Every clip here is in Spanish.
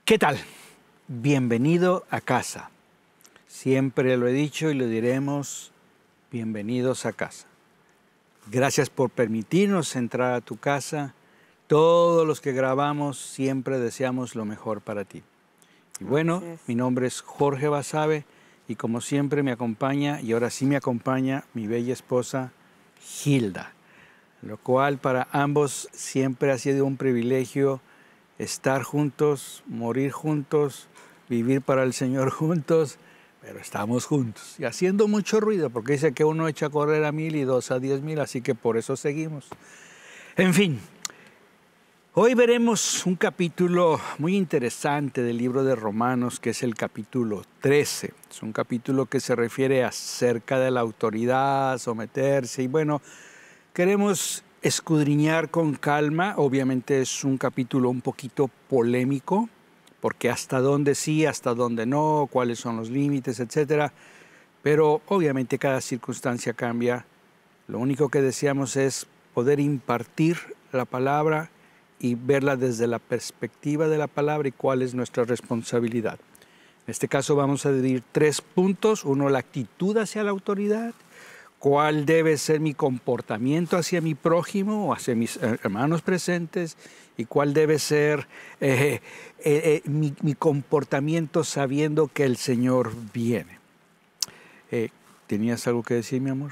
¿Qué tal? Bienvenido a casa. Siempre lo he dicho y lo diremos, bienvenidos a casa. Gracias por permitirnos entrar a tu casa. Todos los que grabamos siempre deseamos lo mejor para ti. Y bueno, mi nombre es Jorge Basabe y como siempre me acompaña, y ahora sí me acompaña, mi bella esposa Hilda. Lo cual para ambos siempre ha sido un privilegio estar juntos, morir juntos, vivir para el Señor juntos, pero estamos juntos y haciendo mucho ruido porque dice que uno echa a correr a 1000 y dos a 10,000, así que por eso seguimos. En fin, hoy veremos un capítulo muy interesante del libro de Romanos, que es el capítulo 13. Es un capítulo que se refiere acerca de la autoridad, someterse y bueno, queremos escudriñar con calma. Obviamente es un capítulo un poquito polémico, porque hasta dónde sí, hasta dónde no, cuáles son los límites, etc. Pero obviamente cada circunstancia cambia. Lo único que deseamos es poder impartir la palabra y verla desde la perspectiva de la palabra y cuál es nuestra responsabilidad. En este caso vamos a dividir 3 puntos. Uno, la actitud hacia la autoridad. ¿Cuál debe ser mi comportamiento hacia mi prójimo o hacia mis hermanos presentes? ¿Y cuál debe ser mi comportamiento sabiendo que el Señor viene? ¿Tenías algo que decir, mi amor?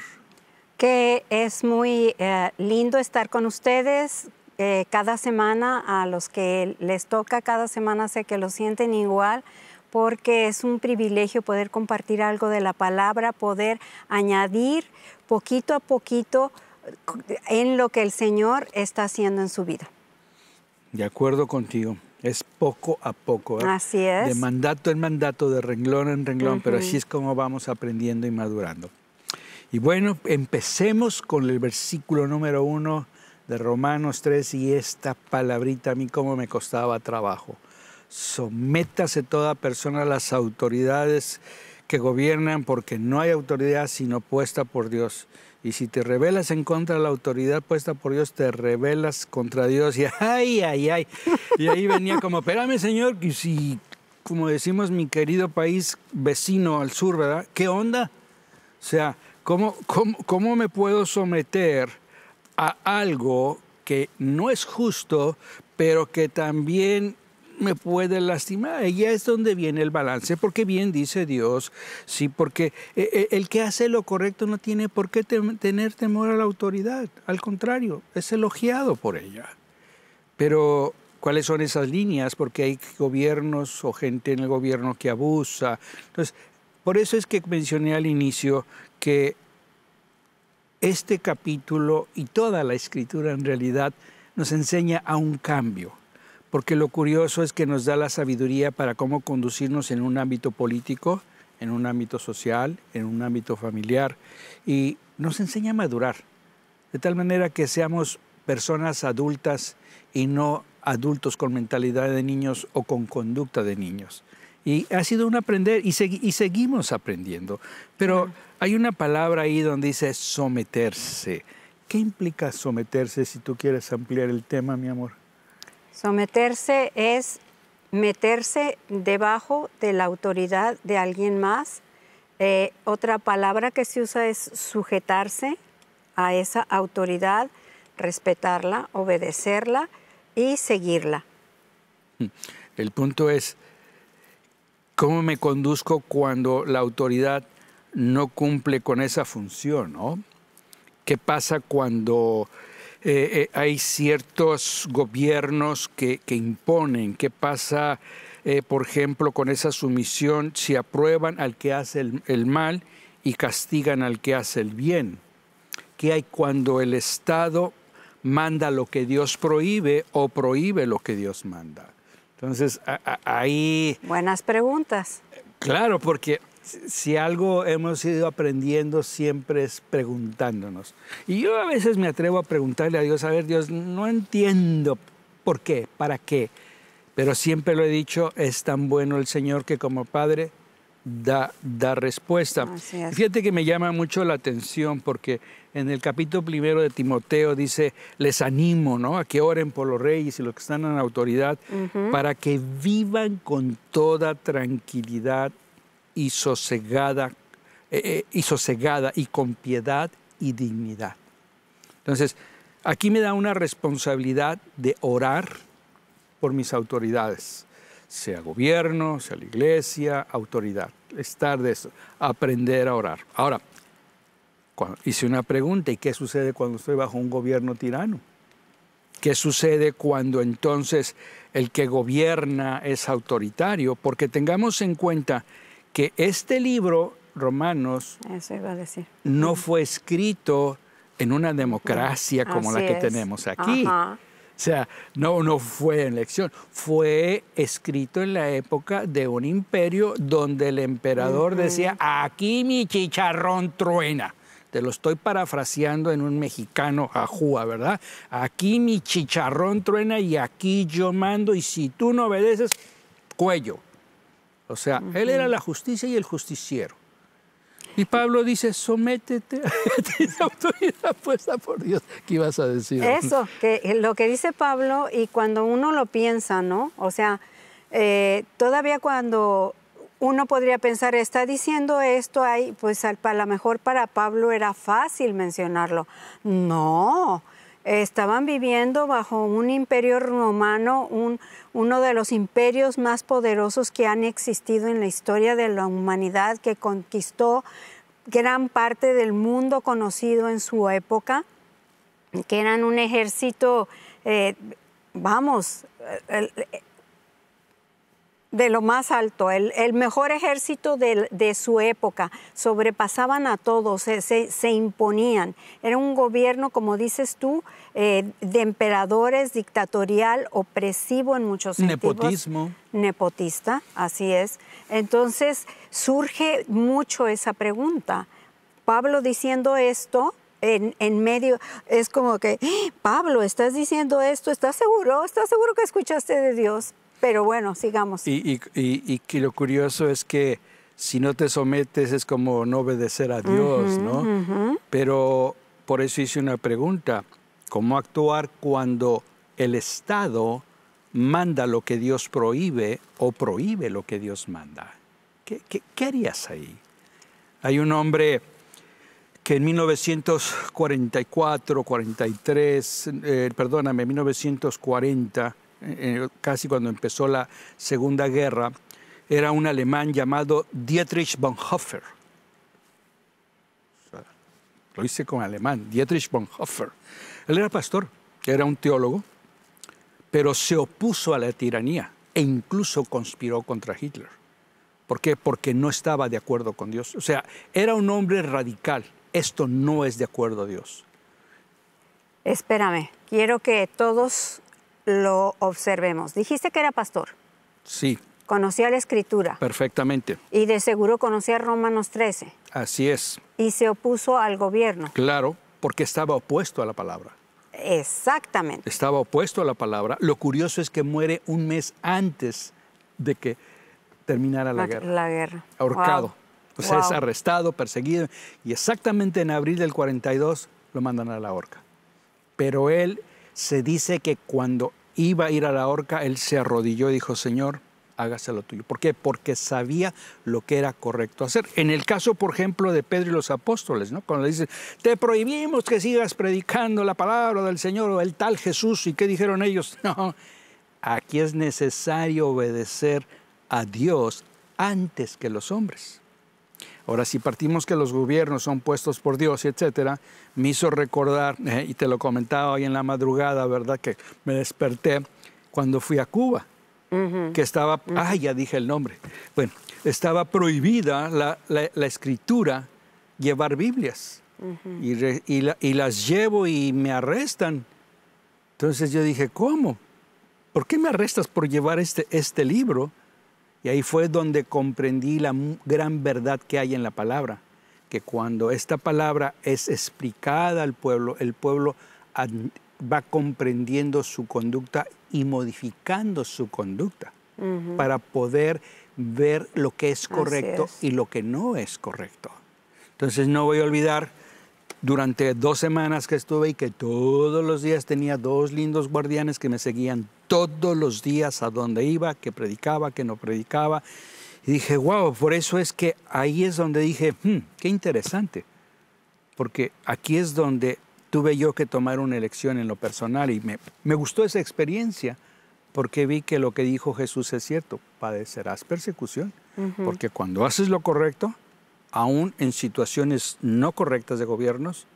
Que es muy lindo estar con ustedes cada semana. A los que les toca cada semana sé que lo sienten igual, porque es un privilegio poder compartir algo de la palabra, poder añadir poquito a poquito en lo que el Señor está haciendo en su vida. De acuerdo contigo, es poco a poco. Así es. De mandato en mandato, de renglón en renglón, pero así es como vamos aprendiendo y madurando. Y bueno, empecemos con el versículo número 1 de Romanos 3 y esta palabrita a mí como me costaba trabajo. Sométase toda persona a las autoridades que gobiernan, porque no hay autoridad sino puesta por Dios. Y si te rebelas en contra de la autoridad puesta por Dios, te rebelas contra Dios. Y ay, ay, ay. Y ahí venía como, espérame, Señor, y si, como decimos mi querido país vecino al sur, ¿verdad? ¿Qué onda? O sea, ¿cómo me puedo someter a algo que no es justo, pero que también me puede lastimar? Y ya es donde viene el balance, porque bien dice Dios, sí, porque el que hace lo correcto no tiene por qué tener temor a la autoridad, al contrario, es elogiado por ella. Pero ¿cuáles son esas líneas? Porque hay gobiernos o gente en el gobierno que abusa. Entonces, por eso es que mencioné al inicio que este capítulo y toda la Escritura en realidad nos enseña a un cambio. Porque lo curioso es que nos da la sabiduría para cómo conducirnos en un ámbito político, en un ámbito social, en un ámbito familiar. Y nos enseña a madurar, de tal manera que seamos personas adultas y no adultos con mentalidad de niños o con conducta de niños. Y ha sido un aprender y seguimos aprendiendo. Pero hay una palabra ahí donde dice someterse. ¿Qué implica someterse si tú quieres ampliar el tema, mi amor? Someterse es meterse debajo de la autoridad de alguien más. Otra palabra que se usa es sujetarse a esa autoridad, respetarla, obedecerla y seguirla. El punto es, ¿cómo me conduzco cuando la autoridad no cumple con esa función, ¿no? ¿Qué pasa cuando hay ciertos gobiernos que imponen? ¿Qué pasa, por ejemplo, con esa sumisión si aprueban al que hace el mal y castigan al que hace el bien? ¿Qué hay cuando el Estado manda lo que Dios prohíbe o prohíbe lo que Dios manda? Entonces, ahí... Buenas preguntas. Claro, porque si algo hemos ido aprendiendo siempre es preguntándonos. Y yo a veces me atrevo a preguntarle a Dios, a ver, Dios, no entiendo por qué, para qué. Pero siempre lo he dicho, es tan bueno el Señor que como Padre da respuesta. Así es. Fíjate que me llama mucho la atención porque en el capítulo 1 de Timoteo dice, les animo, ¿no?, a que oren por los reyes y los que están en autoridad, para que vivan con toda tranquilidad y sosegada y con piedad y dignidad. Entonces, aquí me da una responsabilidad de orar por mis autoridades, sea gobierno, sea la iglesia, autoridad, estar de eso, aprender a orar. Ahora, hice una pregunta, ¿y qué sucede cuando estoy bajo un gobierno tirano? ¿Qué sucede cuando entonces el que gobierna es autoritario? Porque tengamos en cuenta que este libro, Romanos, eso iba a decir, no fue escrito en una democracia como la que tenemos aquí. Ajá. O sea, no fue en elección, fue escrito en la época de un imperio donde el emperador decía, aquí mi chicharrón truena. Te lo estoy parafraseando en un mexicano ajúa, ¿verdad? Aquí mi chicharrón truena y aquí yo mando y si tú no obedeces, cuello. O sea, él era la justicia y el justiciero. Y Pablo dice, sométete a esa autoridad puesta por Dios. ¿Qué ibas a decir? Eso, que lo que dice Pablo, y cuando uno lo piensa, ¿no? O sea, todavía cuando uno podría pensar, está diciendo esto, pues a lo mejor para Pablo era fácil mencionarlo. No, estaban viviendo bajo un imperio romano, uno de los imperios más poderosos que han existido en la historia de la humanidad, que conquistó gran parte del mundo conocido en su época, que eran un ejército, de lo más alto, el mejor ejército de su época, sobrepasaban a todos, se imponían. Era un gobierno, como dices tú, de emperadores, dictatorial, opresivo en muchos sentidos. Nepotismo. Nepotista, así es. Entonces surge mucho esa pregunta. Pablo diciendo esto en medio, es como que, Pablo, ¿estás diciendo esto? ¿Estás seguro? ¿Estás seguro que escuchaste de Dios? Pero bueno, sigamos. Y que lo curioso es que si no te sometes es como no obedecer a Dios, ¿no? Pero por eso hice una pregunta. ¿Cómo actuar cuando el Estado manda lo que Dios prohíbe o prohíbe lo que Dios manda? ¿Qué harías ahí? Hay un hombre que en 1944, 1940, casi cuando empezó la Segunda Guerra, era un alemán llamado Dietrich Bonhoeffer. O sea, lo hice con alemán, Dietrich Bonhoeffer. Él era pastor, era un teólogo, pero se opuso a la tiranía e incluso conspiró contra Hitler. ¿Por qué? Porque no estaba de acuerdo con Dios. O sea, era un hombre radical. Esto no es de acuerdo a Dios. Espérame, quiero que todos lo observemos. Dijiste que era pastor. Sí. Conocía la Escritura. Perfectamente. Y de seguro conocía Romanos 13. Así es. Y se opuso al gobierno. Claro, porque estaba opuesto a la palabra. Exactamente. Estaba opuesto a la palabra. Lo curioso es que muere un mes antes de que terminara la guerra. La guerra. Ahorcado. Wow. O sea, es arrestado, perseguido. Y exactamente en abril del 42 lo mandan a la horca. Pero él se dice que cuando iba a ir a la horca, él se arrodilló y dijo, Señor, hágase lo tuyo. ¿Por qué? Porque sabía lo que era correcto hacer. En el caso, por ejemplo, de Pedro y los apóstoles, ¿no? Cuando le dicen, te prohibimos que sigas predicando la palabra del Señor o el tal Jesús. ¿Y qué dijeron ellos? No, aquí es necesario obedecer a Dios antes que los hombres. Ahora, si partimos que los gobiernos son puestos por Dios, etcétera, me hizo recordar, y te lo comentaba hoy en la madrugada, ¿verdad? Que me desperté cuando fui a Cuba, que estaba, ya dije el nombre. Bueno, estaba prohibida la escritura, llevar Biblias. Y las llevo y me arrestan. Entonces yo dije, ¿cómo? ¿Por qué me arrestas por llevar este libro? Y ahí fue donde comprendí la gran verdad que hay en la palabra, que cuando esta palabra es explicada al pueblo, el pueblo va comprendiendo su conducta y modificando su conducta para poder ver lo que es correcto y lo que no es correcto. Entonces no voy a olvidar durante 2 semanas que estuve y que todos los días tenía 2 lindos guardianes que me seguían todos los días a donde iba, que predicaba, que no predicaba. Y dije, wow, por eso es que ahí es donde dije, qué interesante. Porque aquí es donde tuve yo que tomar una elección en lo personal y me gustó esa experiencia porque vi que lo que dijo Jesús es cierto, padecerás persecución. Porque cuando haces lo correcto, aún en situaciones no correctas de gobiernos,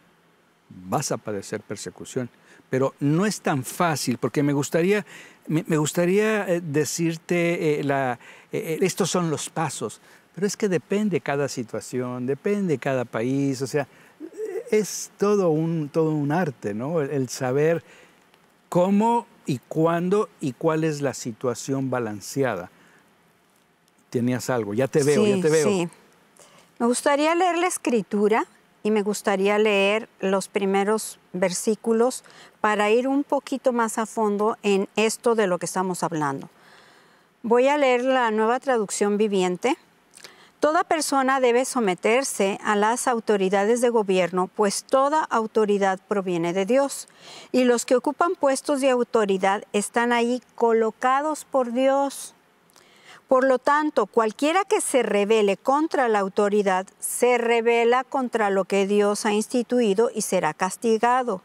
vas a padecer persecución. Pero no es tan fácil, porque me gustaría decirte, estos son los pasos, pero es que depende cada situación, depende cada país, o sea, es todo un arte, ¿no? El saber cómo y cuándo y cuál es la situación balanceada. Tenías algo, ya te veo, ya te veo. Sí. Me gustaría leer la Escritura y me gustaría leer los primeros versículos para ir un poquito más a fondo en esto de lo que estamos hablando. Voy a leer la Nueva Traducción Viviente. Toda persona debe someterse a las autoridades de gobierno, pues toda autoridad proviene de Dios. Y los que ocupan puestos de autoridad están ahí colocados por Dios. Por lo tanto, cualquiera que se rebele contra la autoridad, se rebela contra lo que Dios ha instituido y será castigado.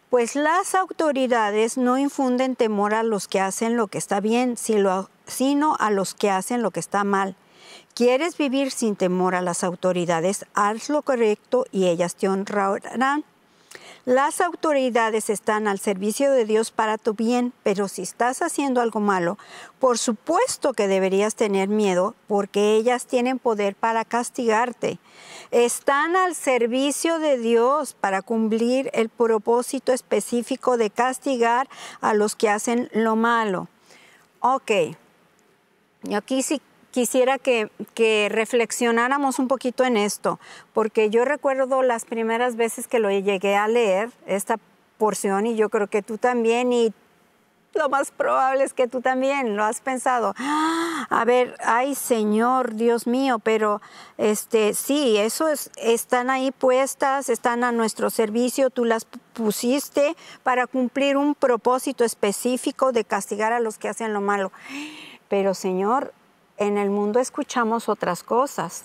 Pues las autoridades no infunden temor a los que hacen lo que está bien, sino a los que hacen lo que está mal. ¿Quieres vivir sin temor a las autoridades? Haz lo correcto y ellas te honrarán. Las autoridades están al servicio de Dios para tu bien, pero si estás haciendo algo malo, por supuesto que deberías tener miedo, porque ellas tienen poder para castigarte. Están al servicio de Dios para cumplir el propósito específico de castigar a los que hacen lo malo. Ok, y aquí sí quisiera que reflexionáramos un poquito en esto, porque yo recuerdo las primeras veces que lo llegué a leer, esta porción, y yo creo que tú también, y lo más probable es que tú también lo has pensado. A ver, ay Señor, Dios mío, pero sí, están ahí puestas, están a nuestro servicio, tú las pusiste para cumplir un propósito específico de castigar a los que hacen lo malo. Pero Señor, en el mundo escuchamos otras cosas.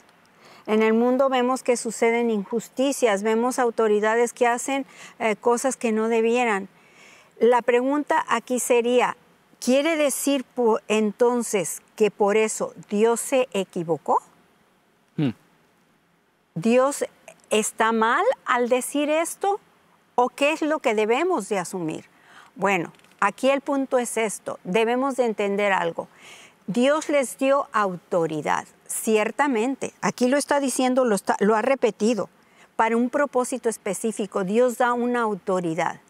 En el mundo vemos que suceden injusticias, vemos autoridades que hacen cosas que no debieran. La pregunta aquí sería, ¿quiere decir entonces que por eso Dios se equivocó? ¿Dios está mal al decir esto? ¿O qué es lo que debemos de asumir? Bueno, aquí el punto es esto, debemos de entender algo. Dios les dio autoridad, ciertamente, aquí lo está diciendo, lo ha repetido, para un propósito específico, Dios da una autoridad.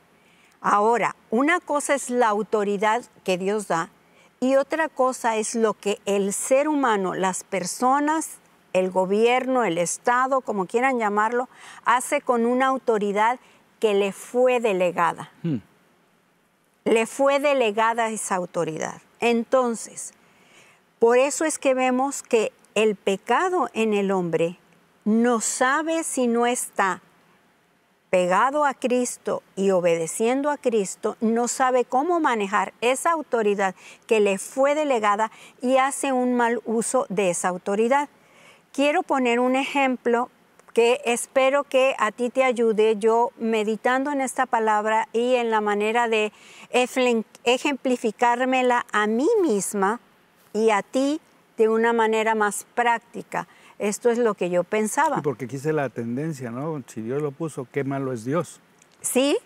Ahora, una cosa es la autoridad que Dios da y otra cosa es lo que el ser humano, las personas, el gobierno, el Estado, como quieran llamarlo, hace con una autoridad que le fue delegada. Le fue delegada esa autoridad. Entonces, por eso es que vemos que el pecado en el hombre no sabe si no está pegado a Cristo y obedeciendo a Cristo, no sabe cómo manejar esa autoridad que le fue delegada y hace un mal uso de esa autoridad. Quiero poner un ejemplo que espero que a ti te ayude, yo meditando en esta palabra y en la manera de ejemplificármela a mí misma y a ti de una manera más práctica. Esto es lo que yo pensaba. Sí, porque quise la tendencia, ¿no? Si Dios lo puso, qué malo es Dios. Sí.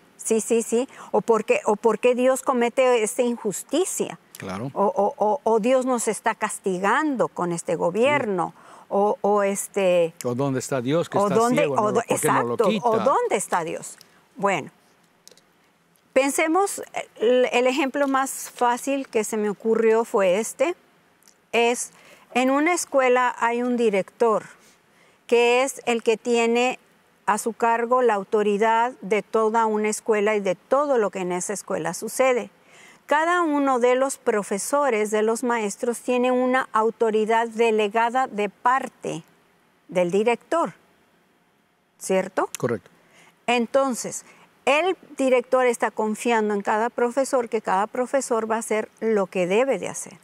O porque Dios comete esta injusticia. Claro. O Dios nos está castigando con este gobierno. Sí. O dónde está Dios, que está ciego, ¿no? ¿Por qué no lo quita? O dónde está Dios. Bueno, pensemos, el ejemplo más fácil que se me ocurrió fue es en una escuela hay un director que es el que tiene a su cargo la autoridad de toda una escuela y de todo lo que en esa escuela sucede. Cada uno de los profesores, de los maestros, tiene una autoridad delegada de parte del director, ¿cierto? Correcto. Entonces, el director está confiando en cada profesor, que cada profesor va a hacer lo que debe de hacer.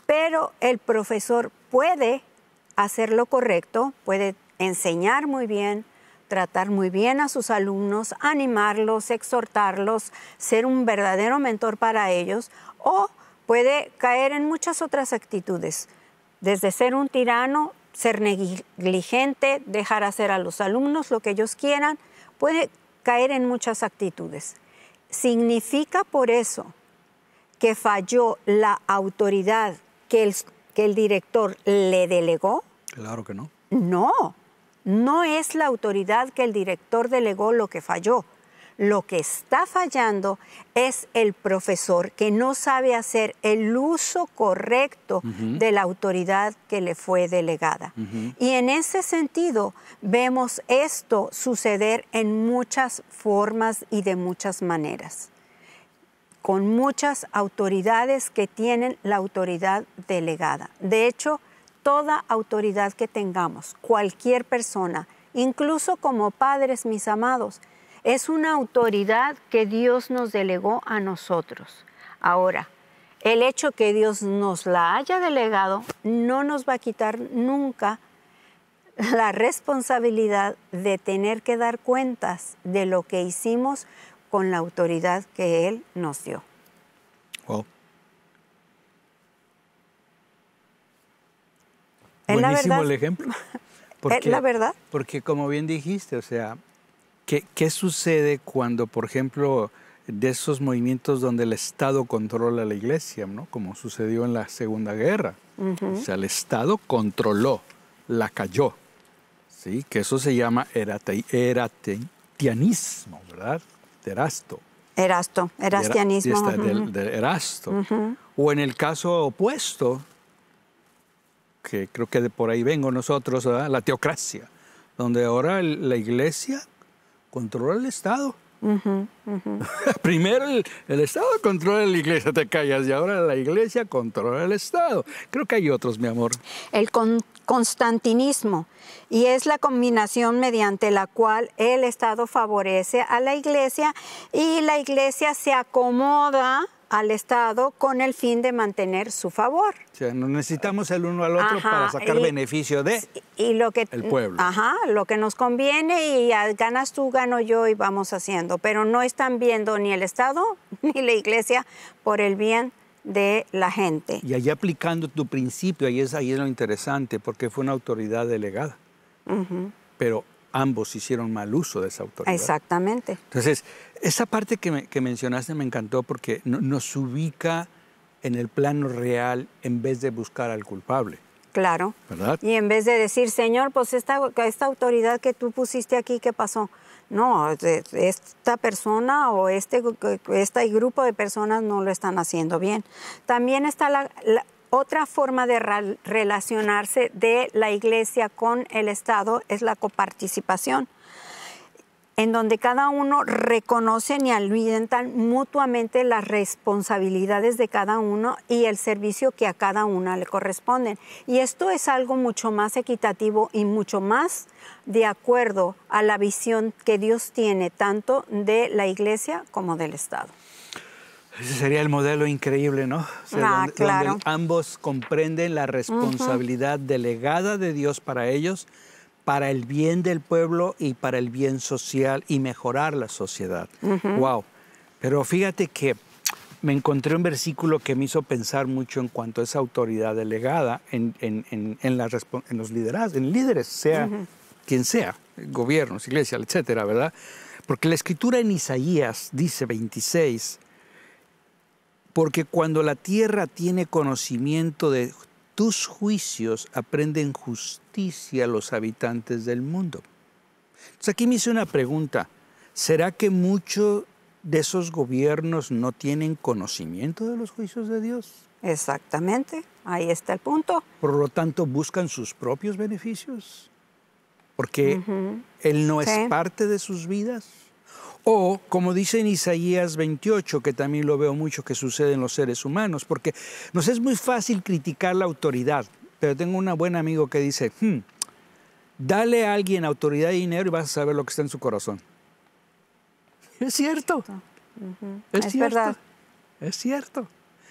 Pero el profesor puede hacer lo correcto, puede enseñar muy bien, tratar muy bien a sus alumnos, animarlos, exhortarlos, ser un verdadero mentor para ellos, o puede caer en muchas otras actitudes, desde ser un tirano, ser negligente, dejar hacer a los alumnos lo que ellos quieran, puede caer en muchas actitudes. ¿Significa por eso que falló la autoridad que el director le delegó? Claro que no. No, no es la autoridad que el director delegó lo que falló. Lo que está fallando es el profesor que no sabe hacer el uso correcto de la autoridad que le fue delegada. Y en ese sentido vemos esto suceder en muchas formas y de muchas maneras, con muchas autoridades que tienen la autoridad delegada. De hecho, toda autoridad que tengamos, cualquier persona, incluso como padres, mis amados, es una autoridad que Dios nos delegó a nosotros. Ahora, el hecho que Dios nos la haya delegado no nos va a quitar nunca la responsabilidad de tener que dar cuentas de lo que hicimos con la autoridad que Él nos dio. Wow. ¿Es la Buenísimo verdad? el ejemplo. ¿Es la verdad? Porque como bien dijiste, o sea, ¿qué sucede cuando, por ejemplo, de esos movimientos donde el Estado controla la iglesia, ¿no? Como sucedió en la Segunda Guerra? O sea, el Estado controló, la cayó, ¿sí? Que eso se llama eratianismo, ¿verdad? Erastianismo. De Erasto. O en el caso opuesto, que creo que de por ahí vengo nosotros, ¿verdad? La teocracia, donde ahora la iglesia controla el Estado. Primero el Estado controla la iglesia, te callas, y ahora la iglesia controla el Estado. Creo que hay otros, mi amor. El constantinismo, y es la combinación mediante la cual el Estado favorece a la iglesia y la iglesia se acomoda al Estado con el fin de mantener su favor. O sea, nos necesitamos el uno al otro para sacar beneficio de el pueblo. Lo que nos conviene, y ganas tú, gano yo, y vamos haciendo. Pero no están viendo ni el Estado ni la iglesia por el bien de la gente. Y allí aplicando tu principio, ahí es lo interesante, porque fue una autoridad delegada. Pero ambos hicieron mal uso de esa autoridad. Exactamente. Entonces, esa parte que mencionaste me encantó porque nos ubica en el plano real en vez de buscar al culpable. Claro. ¿Verdad? Y en vez de decir, Señor, pues esta autoridad que tú pusiste aquí, ¿qué pasó? No, esta persona o este grupo de personas no lo están haciendo bien. También está la otra forma de relacionarse de la iglesia con el Estado, es la coparticipación, en donde cada uno reconoce y alientan mutuamente las responsabilidades de cada uno y el servicio que a cada una le corresponden. Y esto es algo mucho más equitativo y mucho más de acuerdo a la visión que Dios tiene tanto de la iglesia como del Estado. Ese sería el modelo increíble, ¿no? O sea, claro. Donde ambos comprenden la responsabilidad delegada de Dios para ellos, para el bien del pueblo y para el bien social y mejorar la sociedad. Wow. Pero fíjate que me encontré un versículo que me hizo pensar mucho en cuanto a esa autoridad delegada en los liderazgos, en líderes, sea quien sea, gobiernos, iglesias, etcétera, ¿verdad? Porque la escritura en Isaías dice 26, porque cuando la tierra tiene conocimiento de tus juicios, aprenden justicia los habitantes del mundo. Entonces aquí me hice una pregunta. ¿Será que muchos de esos gobiernos no tienen conocimiento de los juicios de Dios? Exactamente, ahí está el punto. Por lo tanto, buscan sus propios beneficios, porque Él no es parte de sus vidas. O, como dice en Isaías 28, que también lo veo mucho que sucede en los seres humanos, porque nos es muy fácil criticar la autoridad, pero tengo un buen amigo que dice, dale a alguien autoridad y dinero y vas a saber lo que está en su corazón. Es cierto. Es cierto. Verdad. Es cierto.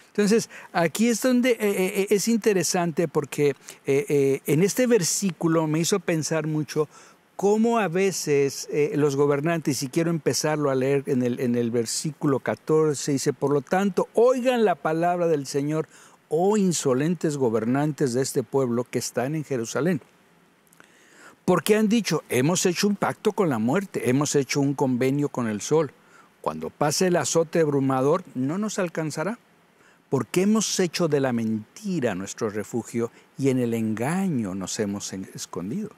Entonces, aquí es donde es interesante porque en este versículo me hizo pensar mucho cómo a veces los gobernantes, y quiero empezarlo a leer en el versículo 14, dice, por lo tanto, oigan la palabra del Señor, oh insolentes gobernantes de este pueblo que están en Jerusalén. Porque han dicho, hemos hecho un pacto con la muerte, hemos hecho un convenio con el sol. Cuando pase el azote abrumador, no nos alcanzará. Porque hemos hecho de la mentira nuestro refugio y en el engaño nos hemos escondido.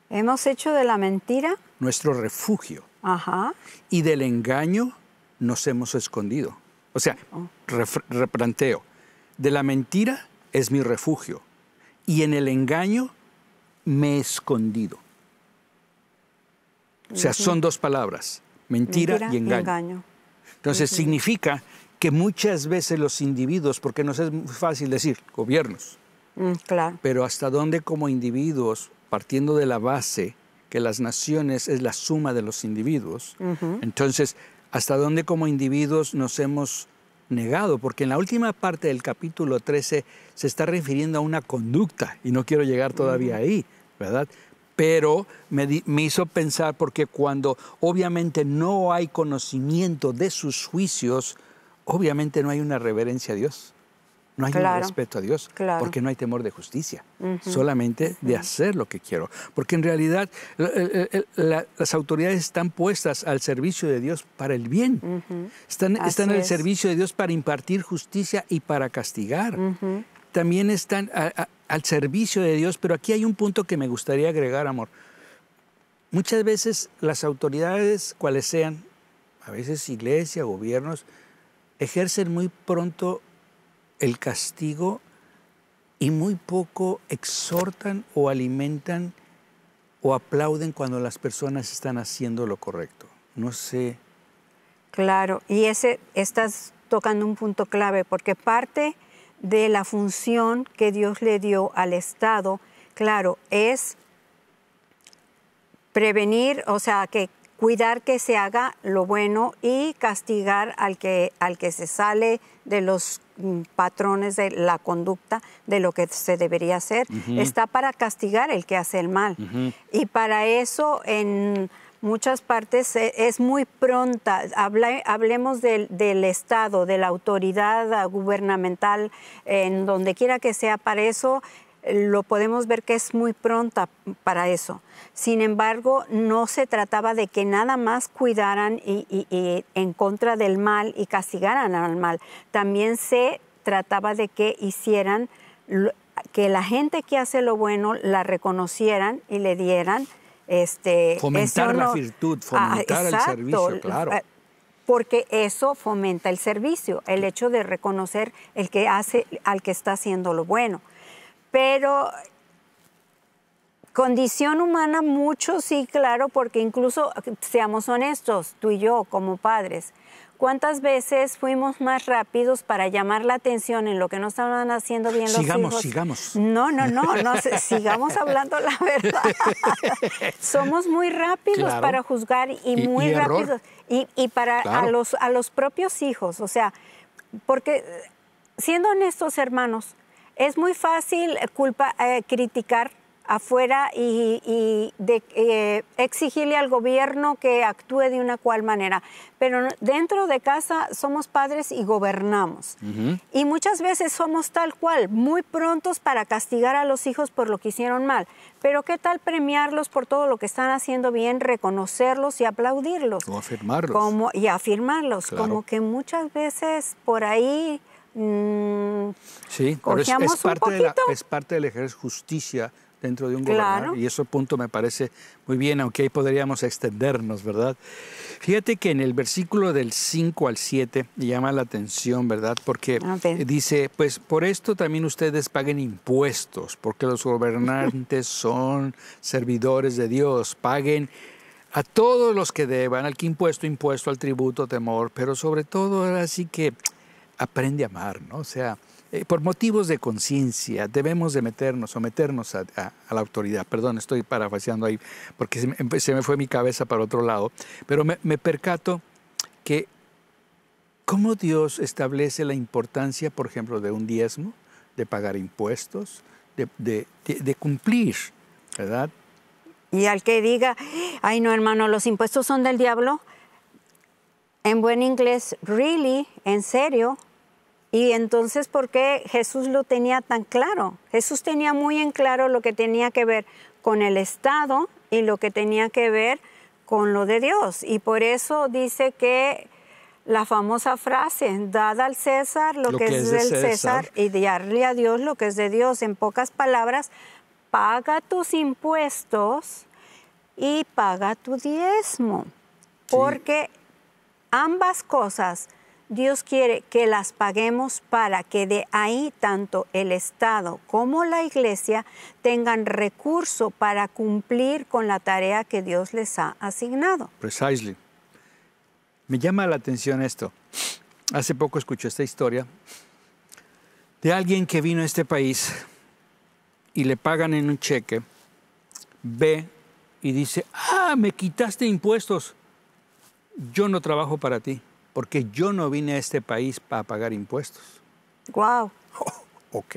¿Hemos hecho de la mentira? Nuestro refugio. Ajá. Y del engaño nos hemos escondido. O sea, replanteo. De la mentira es mi refugio y en el engaño me he escondido. O sea, son dos palabras, mentira y engaño. Entonces, significa que muchas veces los individuos, porque nos es muy fácil decir, gobiernos, claro. pero hasta dónde como individuos, partiendo de la base que las naciones es la suma de los individuos, entonces, hasta dónde como individuos nos hemos negado, porque en la última parte del capítulo 13 se está refiriendo a una conducta, y no quiero llegar todavía ahí, ¿verdad? Pero me hizo pensar porque cuando obviamente no hay conocimiento de sus juicios, obviamente no hay una reverencia a Dios, no hay un respeto a Dios, porque no hay temor de justicia, solamente de hacer lo que quiero. Porque en realidad las autoridades están puestas al servicio de Dios para el bien, están al servicio de Dios para impartir justicia y para castigar. También están al servicio de Dios, pero aquí hay un punto que me gustaría agregar, amor. Muchas veces las autoridades, cuales sean, a veces iglesia, gobiernos, ejercen muy pronto el castigo y muy poco exhortan o alimentan o aplauden cuando las personas están haciendo lo correcto. No sé. Claro, y estás tocando un punto clave, porque parte de la función que Dios le dio al Estado, claro, es prevenir, o sea, que cuidar que se haga lo bueno y castigar al que se sale de los patrones de la conducta de lo que se debería hacer. Está para castigar el que hace el mal. Y para eso en muchas partes es muy pronta. Hablemos del Estado, de la autoridad gubernamental, en donde quiera que sea, para eso lo podemos ver que es muy pronta para eso. Sin embargo, no se trataba de que nada más cuidaran y en contra del mal y castigaran al mal. También se trataba de que hicieran, que la gente que hace lo bueno la reconocieran y le dieran fomentar la virtud, fomentar el servicio, claro. Porque eso fomenta el servicio, el hecho de reconocer el que hace al que está haciendo lo bueno. Pero condición humana mucho, sí, claro, porque incluso, seamos honestos, tú y yo como padres, ¿cuántas veces fuimos más rápidos para llamar la atención en lo que no estaban haciendo bien los hijos? Sigamos. No, sigamos hablando la verdad. Somos muy rápidos para juzgar y muy rápidos. Y para a los propios hijos, o sea, porque siendo honestos, hermanos, es muy fácil criticar afuera y exigirle al gobierno que actúe de una cual manera. Pero dentro de casa somos padres y gobernamos. Y muchas veces somos tal cual, muy prontos para castigar a los hijos por lo que hicieron mal. Pero ¿qué tal premiarlos por todo lo que están haciendo bien, reconocerlos y aplaudirlos? O afirmarlos. Y afirmarlos. Claro. Como que muchas veces por ahí... sí, pero es parte del ejercer justicia dentro de un gobernar, y ese punto me parece muy bien, aunque ahí podríamos extendernos, ¿verdad? Fíjate que en el versículo del 5 al 7 llama la atención, ¿verdad? Porque dice, pues por esto también ustedes paguen impuestos, porque los gobernantes son servidores de Dios, paguen a todos los que deban, al que impuesto, al tributo, temor, pero sobre todo ahora sí que aprende a amar, ¿no? O sea, por motivos de conciencia, debemos de someternos a la autoridad. Perdón, estoy parafraseando ahí porque se me fue mi cabeza para otro lado. Pero me percato que cómo Dios establece la importancia, por ejemplo, de un diezmo, de pagar impuestos, de cumplir, ¿verdad? Y al que diga, ay no hermano, los impuestos son del diablo, en buen inglés, really, en serio. Y entonces, ¿por qué Jesús lo tenía tan claro? Jesús tenía muy en claro lo que tenía que ver con el Estado y lo que tenía que ver con lo de Dios. Y por eso dice que la famosa frase, dad al César lo que es del César y darle a Dios lo que es de Dios. En pocas palabras, paga tus impuestos y paga tu diezmo. Sí. Porque ambas cosas Dios quiere que las paguemos para que de ahí tanto el Estado como la Iglesia tengan recurso para cumplir con la tarea que Dios les ha asignado. Precisely. Me llama la atención esto. Hace poco escuché esta historia de alguien que vino a este país y le pagan en un cheque, ve y dice, me quitaste impuestos. Yo no trabajo para ti, porque yo no vine a este país para pagar impuestos. Wow. Ok.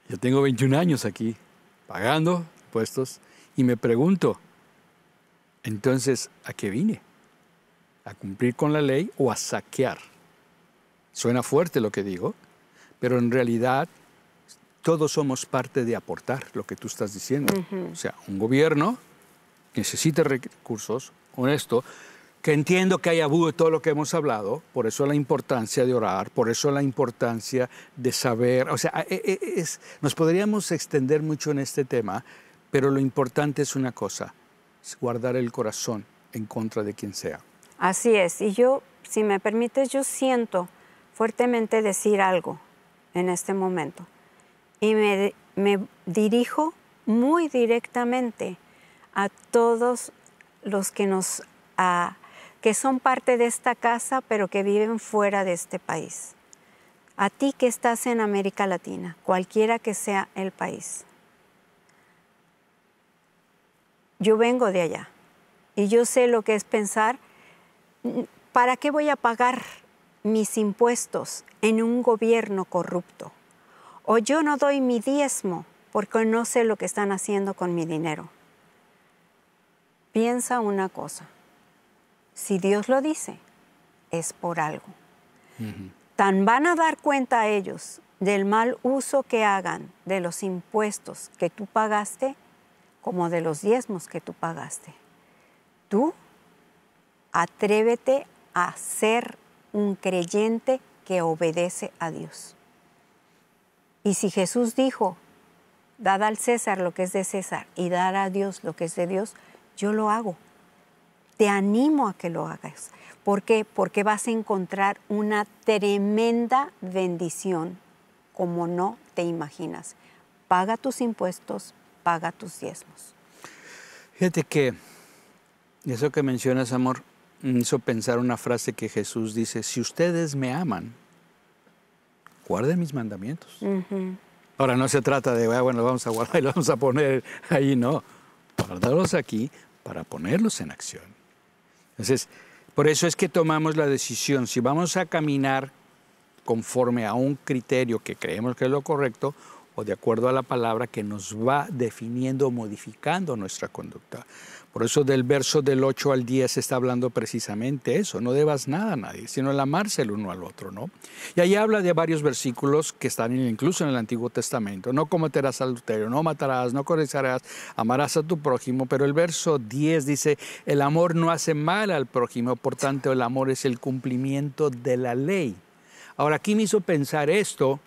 Yo tengo 21 años aquí, pagando impuestos, y me pregunto, entonces, ¿a qué vine? ¿A cumplir con la ley o a saquear? Suena fuerte lo que digo, pero en realidad todos somos parte de aportar lo que tú estás diciendo. O sea, un gobierno necesita recursos, honesto, que entiendo que hay abuso de todo lo que hemos hablado, por eso la importancia de orar, por eso la importancia de saber, o sea, nos podríamos extender mucho en este tema, pero lo importante es una cosa, es guardar el corazón en contra de quien sea. Así es, y yo, si me permites, yo siento fuertemente decir algo en este momento, y me dirijo muy directamente a todos los que que son parte de esta casa, pero que viven fuera de este país. A ti que estás en América Latina, cualquiera que sea el país. Yo vengo de allá y yo sé lo que es pensar, ¿para qué voy a pagar mis impuestos en un gobierno corrupto? O yo no doy mi diezmo porque no sé lo que están haciendo con mi dinero. Piensa una cosa. Si Dios lo dice, es por algo. Tan van a dar cuenta ellos del mal uso que hagan de los impuestos que tú pagaste como de los diezmos que tú pagaste. Tú atrévete a ser un creyente que obedece a Dios. Y si Jesús dijo, dad al César lo que es de César y dar a Dios lo que es de Dios, yo lo hago. Te animo a que lo hagas. ¿Por qué? Porque vas a encontrar una tremenda bendición como no te imaginas. Paga tus impuestos, paga tus diezmos. Fíjate que eso que mencionas, amor, me hizo pensar una frase que Jesús dice, si ustedes me aman, guarden mis mandamientos. Ahora no se trata de, bueno, vamos a guardar y lo vamos a poner ahí, no. Guardarlos aquí para ponerlos en acción. Entonces, por eso es que tomamos la decisión, si vamos a caminar conforme a un criterio que creemos que es lo correcto, o de acuerdo a la palabra que nos va definiendo, modificando nuestra conducta. Por eso del verso del 8 al 10 está hablando precisamente eso, no debas nada a nadie, sino el amarse el uno al otro, ¿no? Y ahí habla de varios versículos que están incluso en el Antiguo Testamento, no cometerás adulterio, no matarás, no codiciarás, amarás a tu prójimo, pero el verso 10 dice, el amor no hace mal al prójimo, por tanto el amor es el cumplimiento de la ley. Ahora aquí me hizo pensar esto,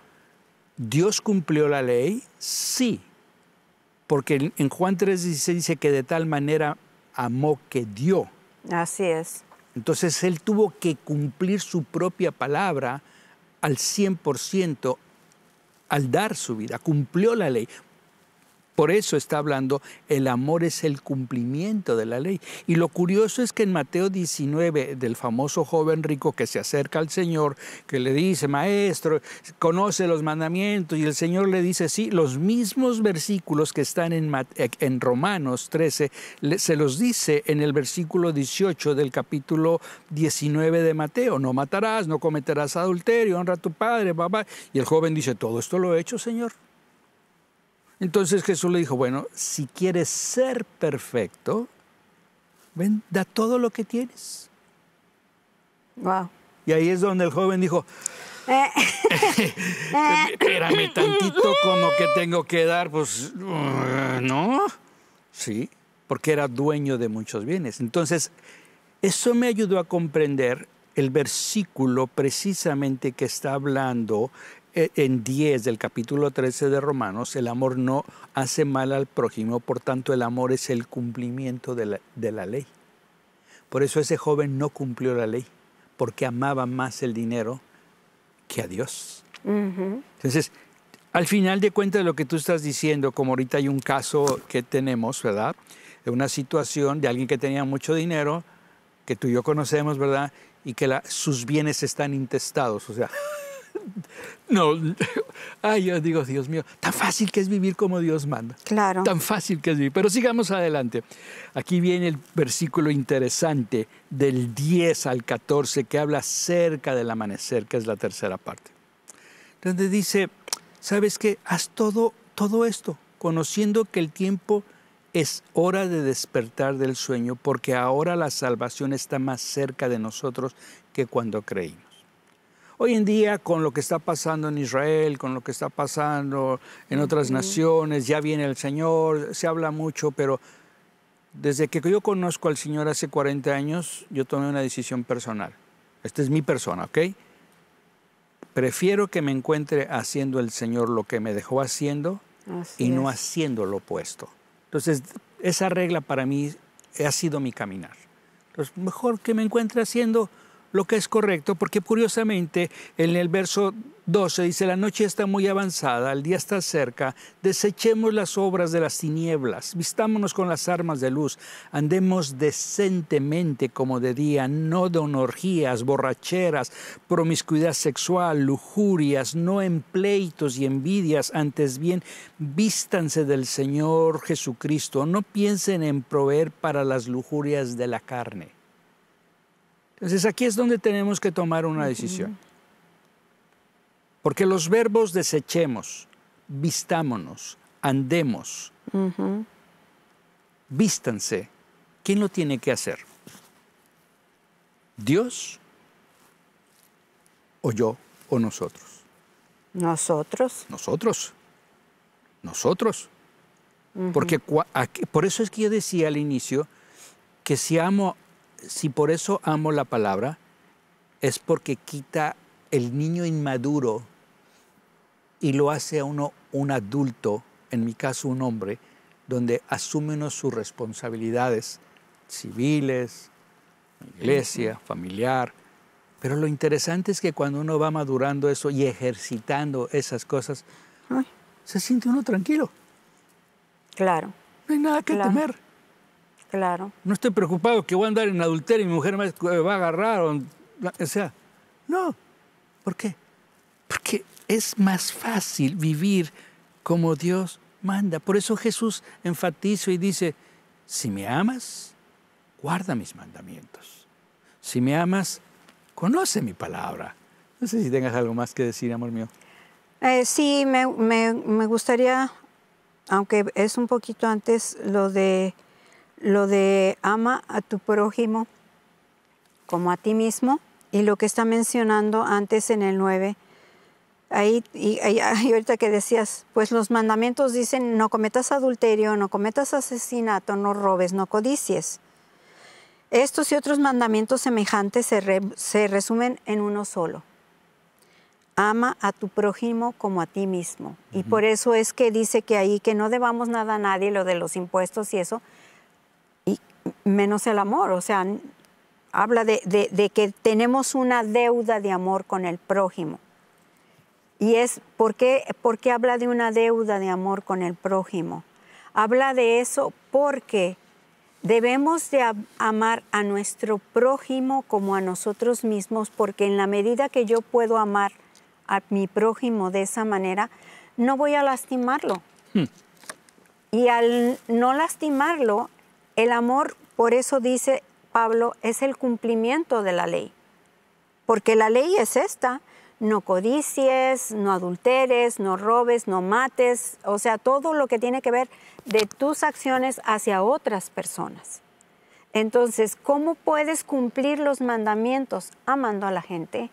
¿Dios cumplió la ley? Sí. Porque en Juan 3:16 dice que de tal manera amó que dio. Así es. Entonces Él tuvo que cumplir su propia palabra al 100% al dar su vida. Cumplió la ley. Por eso está hablando, el amor es el cumplimiento de la ley. Y lo curioso es que en Mateo 19, del famoso joven rico que se acerca al Señor, que le dice, maestro, conoce los mandamientos, y el Señor le dice, sí, los mismos versículos que están en Romanos 13, se los dice en el versículo 18 del capítulo 19 de Mateo, no matarás, no cometerás adulterio, honra a tu padre, papá. Y el joven dice, todo esto lo he hecho, Señor. Entonces Jesús le dijo, bueno, si quieres ser perfecto, ven, da todo lo que tienes. Wow. Y ahí es donde el joven dijo, espérame tantito, como que tengo que dar, pues, no. Sí, porque era dueño de muchos bienes. Entonces, eso me ayudó a comprender el versículo precisamente que está hablando en 10 del capítulo 13 de Romanos. El amor no hace mal al prójimo, por tanto el amor es el cumplimiento de la ley. Por eso ese joven no cumplió la ley, porque amaba más el dinero que a Dios. Entonces, al final de cuentas, lo que tú estás diciendo, como ahorita hay un caso que tenemos, ¿verdad? De una situación de alguien que tenía mucho dinero, que tú y yo conocemos, ¿verdad? Y que sus bienes están intestados, o sea, no, ay, yo digo, Dios mío, tan fácil que es vivir como Dios manda. Claro. Tan fácil que es vivir. Pero sigamos adelante. Aquí viene el versículo interesante del 10 al 14 que habla acerca del amanecer, que es la tercera parte. Donde dice, ¿sabes qué? Haz todo esto, conociendo que el tiempo es hora de despertar del sueño, porque ahora la salvación está más cerca de nosotros que cuando creímos. Hoy en día, con lo que está pasando en Israel, con lo que está pasando en otras naciones, ya viene el Señor, se habla mucho, pero desde que yo conozco al Señor hace 40 años, yo tomé una decisión personal. Esta es mi persona, ¿ok? Prefiero que me encuentre haciendo el Señor lo que me dejó haciendo y no haciendo lo opuesto. Entonces, esa regla para mí ha sido mi caminar. Entonces, mejor que me encuentre haciendo lo que es correcto, porque curiosamente en el verso 12 dice, la noche está muy avanzada, el día está cerca, desechemos las obras de las tinieblas, vistámonos con las armas de luz, andemos decentemente como de día, no de orgías, borracheras, promiscuidad sexual, lujurias, no en pleitos y envidias, antes bien vístanse del Señor Jesucristo, no piensen en proveer para las lujurias de la carne. Entonces aquí es donde tenemos que tomar una decisión. Porque los verbos desechemos, vistámonos, andemos, vístanse, ¿quién lo tiene que hacer? ¿Dios o yo o nosotros? Nosotros. Nosotros. Porque por eso es que yo decía al inicio que si por eso amo la palabra, es porque quita el niño inmaduro y lo hace a uno un adulto, en mi caso un hombre, donde asume uno sus responsabilidades civiles, iglesia, familiar. Pero lo interesante es que cuando uno va madurando eso y ejercitando esas cosas, se siente uno tranquilo. Claro. No hay nada que temer. Claro. No estoy preocupado que voy a andar en adulterio y mi mujer me va a agarrar. O sea, no. ¿Por qué? Porque es más fácil vivir como Dios manda. Por eso Jesús enfatiza y dice, si me amas, guarda mis mandamientos. Si me amas, conoce mi palabra. No sé si tengas algo más que decir, amor mío. Sí, me gustaría, aunque es un poquito antes, lo de ama a tu prójimo como a ti mismo, y lo que está mencionando antes en el 9, ahí ahorita que decías, pues los mandamientos dicen no cometas adulterio, no cometas asesinato, no robes, no codicies. Estos y otros mandamientos semejantes se resumen en uno solo. Ama a tu prójimo como a ti mismo. Y por eso es que dice que ahí que no debamos nada a nadie, lo de los impuestos y eso, y menos el amor. O sea, habla de que tenemos una deuda de amor con el prójimo. Y es, ¿por qué habla de una deuda de amor con el prójimo? habla de eso porque debemos de amar a nuestro prójimo como a nosotros mismos, porque en la medida que yo puedo amar a mi prójimo de esa manera, no voy a lastimarlo. Y al no lastimarlo, el amor, por eso dice Pablo, es el cumplimiento de la ley. Porque la ley es esta: no codicies, no adulteres, no robes, no mates, o sea, todo lo que tiene que ver de tus acciones hacia otras personas. Entonces, ¿cómo puedes cumplir los mandamientos? Amando a la gente.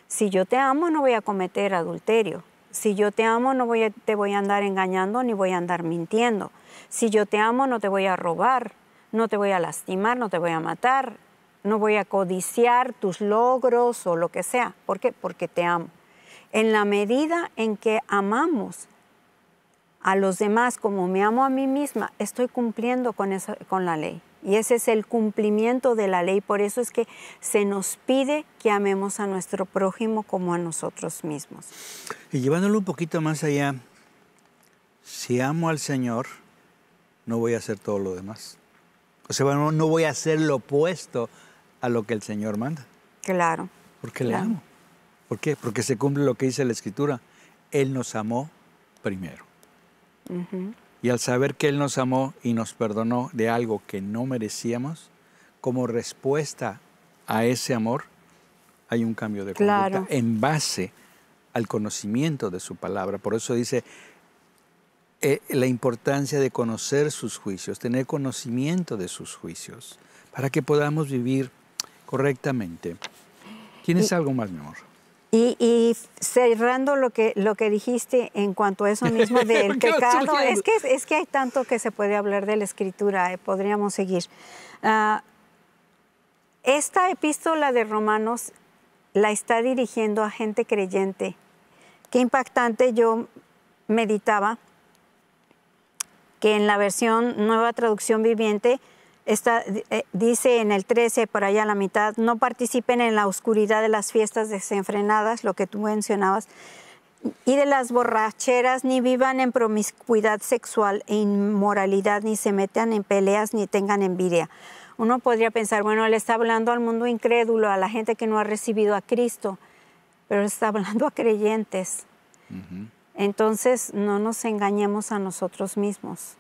Si yo te amo, no voy a cometer adulterio. Si yo te amo, no te voy a andar engañando ni voy a andar mintiendo. Si yo te amo, no te voy a robar, no te voy a lastimar, no te voy a matar, no voy a codiciar tus logros o lo que sea. ¿Por qué? Porque te amo. En la medida en que amamos a los demás como me amo a mí misma, estoy cumpliendo con la ley. Y ese es el cumplimiento de la ley. Por eso es que se nos pide que amemos a nuestro prójimo como a nosotros mismos. Y llevándolo un poquito más allá, si amo al Señor, no voy a hacer todo lo demás. O sea, no voy a hacer lo opuesto a lo que el Señor manda. Claro. Porque le amo. ¿Por qué? Porque se cumple lo que dice la Escritura. Él nos amó primero. Y al saber que Él nos amó y nos perdonó de algo que no merecíamos, como respuesta a ese amor, hay un cambio de conducta en base al conocimiento de su palabra. Por eso dice la importancia de conocer sus juicios, tener conocimiento de sus juicios, para que podamos vivir correctamente. ¿Tienes algo más, mi amor? Y cerrando lo que dijiste en cuanto a eso mismo del pecado, es que hay tanto que se puede hablar de la Escritura, podríamos seguir. Esta epístola de Romanos la está dirigiendo a gente creyente. Qué impactante. Yo meditaba que en la versión Nueva Traducción Viviente dice en el 13, por allá a la mitad: no participen en la oscuridad de las fiestas desenfrenadas, lo que tú mencionabas, y de las borracheras, ni vivan en promiscuidad sexual e inmoralidad, ni se metan en peleas, ni tengan envidia. Uno podría pensar, bueno, él está hablando al mundo incrédulo, a la gente que no ha recibido a Cristo, pero él está hablando a creyentes. Entonces, no nos engañemos a nosotros mismos.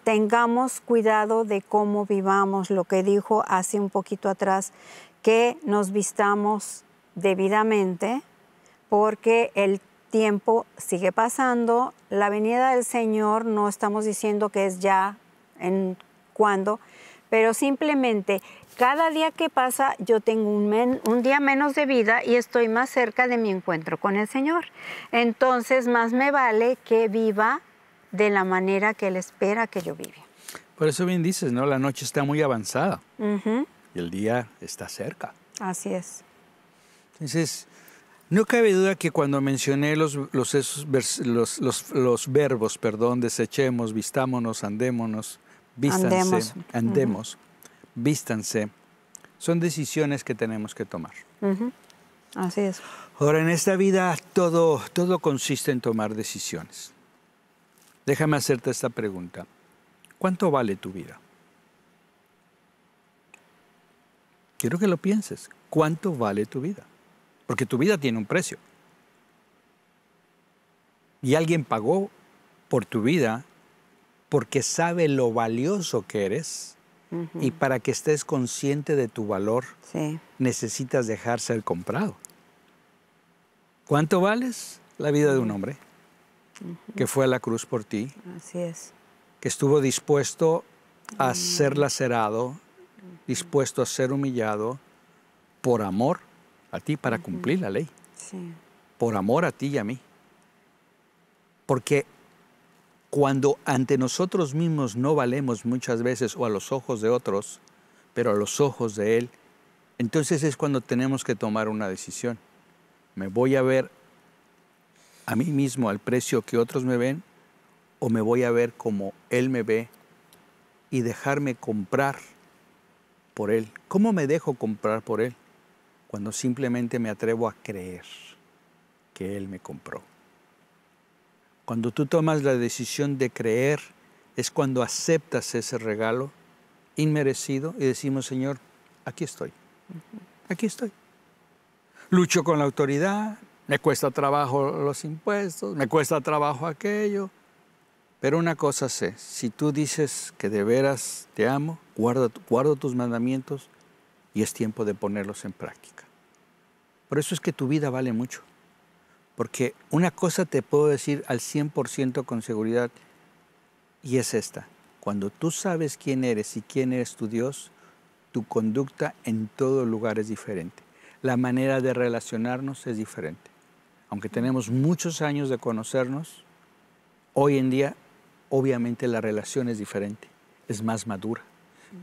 Tengamos cuidado de cómo vivamos, lo que dijo hace un poquito atrás, que nos vistamos debidamente, porque el tiempo sigue pasando. La venida del Señor no estamos diciendo que es ya, en cuándo, pero simplemente cada día que pasa yo tengo un día menos de vida y estoy más cerca de mi encuentro con el Señor. Entonces, más me vale que viva de la manera que Él espera que yo viva. Por eso bien dices, ¿no? La noche está muy avanzada y el día está cerca. Así es. Entonces, no cabe duda que cuando mencioné los verbos, desechemos, vistámonos, andémonos, vístanse, andemos, vístanse, son decisiones que tenemos que tomar. Así es. Ahora, en esta vida todo consiste en tomar decisiones. Déjame hacerte esta pregunta. ¿Cuánto vale tu vida? Quiero que lo pienses. ¿Cuánto vale tu vida? Porque tu vida tiene un precio. Y alguien pagó por tu vida porque sabe lo valioso que eres. Y para que estés consciente de tu valor, necesitas dejar ser comprado. ¿Cuánto vales? La vida de un hombre que fue a la cruz por ti. Así es. Que estuvo dispuesto a ser lacerado, dispuesto a ser humillado por amor a ti, para cumplir la ley. Por amor a ti y a mí. Porque cuando ante nosotros mismos no valemos muchas veces, o a los ojos de otros, pero a los ojos de Él, entonces es cuando tenemos que tomar una decisión. ¿Me voy a ver a mí mismo al precio que otros me ven, o me voy a ver como Él me ve y dejarme comprar por Él? ¿Cómo me dejo comprar por Él? Cuando simplemente me atrevo a creer que Él me compró. Cuando tú tomas la decisión de creer, es cuando aceptas ese regalo inmerecido y decimos, Señor, aquí estoy, aquí estoy. Lucho con la autoridad, me cuesta trabajo los impuestos, me cuesta trabajo aquello. Pero una cosa sé, si tú dices que de veras te amo, guardo tus mandamientos y es tiempo de ponerlos en práctica. Por eso es que tu vida vale mucho. Porque una cosa te puedo decir al 100% con seguridad y es esta. Cuando tú sabes quién eres y quién eres tu Dios, tu conducta en todo lugar es diferente. La manera de relacionarnos es diferente. Aunque tenemos muchos años de conocernos, hoy en día obviamente la relación es diferente, es más madura,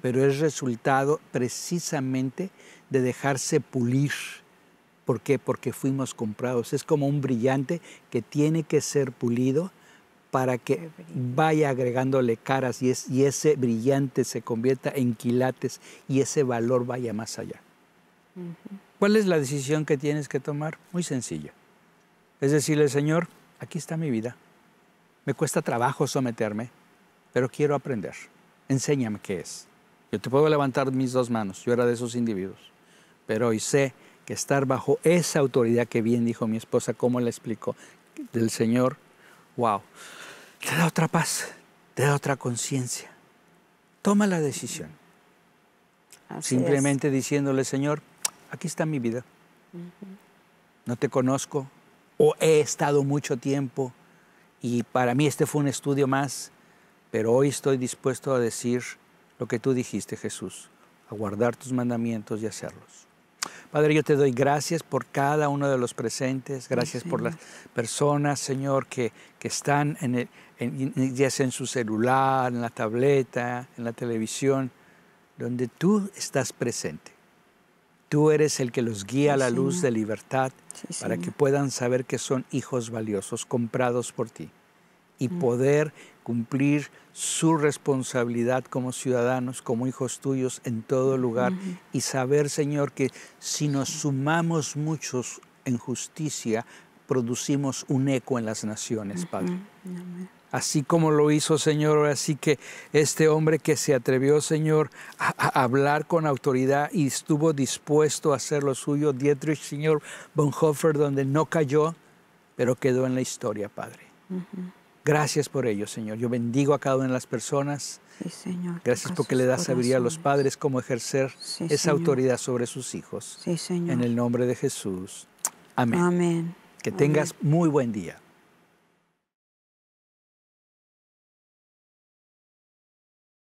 pero es resultado precisamente de dejarse pulir. ¿Por qué? Porque fuimos comprados. Es como un brillante que tiene que ser pulido para que vaya agregándole caras y ese brillante se convierta en quilates y ese valor vaya más allá. ¿Cuál es la decisión que tienes que tomar? Muy sencilla. Es decirle, Señor, aquí está mi vida. Me cuesta trabajo someterme, pero quiero aprender. Enséñame qué es. Yo te puedo levantar mis dos manos. Yo era de esos individuos. Pero hoy sé que estar bajo esa autoridad que bien dijo mi esposa, como le explicó, del Señor, wow, te da otra paz, te da otra conciencia. Toma la decisión. Simplemente diciéndole, Señor, aquí está mi vida. No te conozco o he estado mucho tiempo y para mí este fue un estudio más, pero hoy estoy dispuesto a decir lo que tú dijiste, Jesús, a guardar tus mandamientos y hacerlos. Padre, yo te doy gracias por cada uno de los presentes, gracias por las personas, Señor, que están ya sea en su celular, en la tableta, en la televisión, donde tú estás presente. Tú eres el que los guía a la luz de libertad para que puedan saber que son hijos valiosos, comprados por ti, y poder cumplir su responsabilidad como ciudadanos, como hijos tuyos en todo lugar, y saber, Señor, que si nos sumamos muchos en justicia, producimos un eco en las naciones, Padre. Así como lo hizo, Señor, así que este hombre que se atrevió, Señor, a hablar con autoridad y estuvo dispuesto a hacer lo suyo, Dietrich, Señor, Bonhoeffer, donde no cayó, pero quedó en la historia, Padre. Gracias por ello, Señor. Yo bendigo a cada una de las personas. Sí, Señor. Gracias porque le das sabiduría a los padres cómo ejercer esa autoridad sobre sus hijos. Sí, Señor. En el nombre de Jesús. Amén. Amén. Que tengas muy buen día.